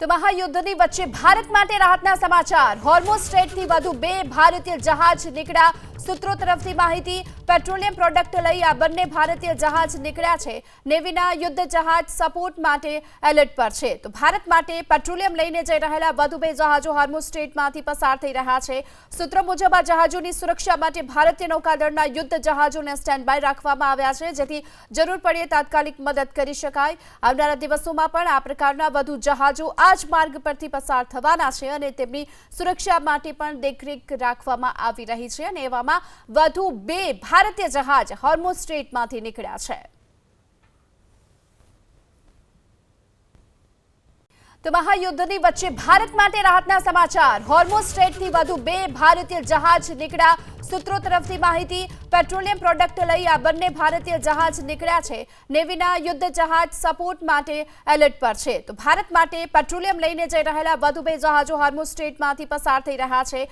તો મહાયુદ્ધની વચ્ચે ભારત માટે રાહતના સમાચાર। હોર્મુઝ સ્ટ્રેટથી વધુ 2 ભારતીય જહાજ નીકળ્યા। સૂત્રો તરફથી માહિતી। પેટ્રોલિયમ પ્રોડક્ટ લઈ આ બંને ભારતીય જહાજ નીકળ્યા છે। નેવીના યુદ્ધ જહાજ સપોર્ટ માટે એલર્ટ પર છે। તો ભારત માટે પેટ્રોલિયમ લઈને જઈ રહેલા વધુ 2 જહાજો હોર્મુઝ સ્ટ્રેટમાંથી પસાર થઈ રહ્યા છે। સૂત્રો મુજબ આ જહાજોની સુરક્ષા માટે ભારતીય નૌકાદળના યુદ્ધ જહાજોને સ્ટેન્ડ બાય રાખવામાં આવ્યા છે, જેથી જરૂર પડે તાત્કાલિક મદદ કરી શકાય। આવનારા દિવસોમાં પણ આ પ્રકારના વધુ જહાજો आज मार्ग परथी पसार थवाना छे अने तेमनी सुरक्षा माटे पण देखरेख राखवामां आवी रही छे अने एवामां वधु 2 भारतीय जहाज होर्मुझ स्ट्रेटमांथी निकळ्या छे। तो महायुद्धनी वच्चे भारत माटे राहतना समाचार। होर्मुझ स्ट्रेटथी वधु 2 भारतीय जहाज નીકળ્યા। સૂત્રો તરફથી માહિતી। પેટ્રોલિયમ પ્રોડક્ટ લઈ આ બંને ભારતીય જહાજ નીકળ્યા છે। નેવીના યુદ્ધ જહાજ સપોર્ટ માટે એલર્ટ પર છે। તો ભારત માટે પેટ્રોલિયમ લઈને જઈ રહેલા વધુ 2 જહાજો હોર્મુઝ સ્ટ્રેટમાંથી પસાર થઈ રહ્યા છે।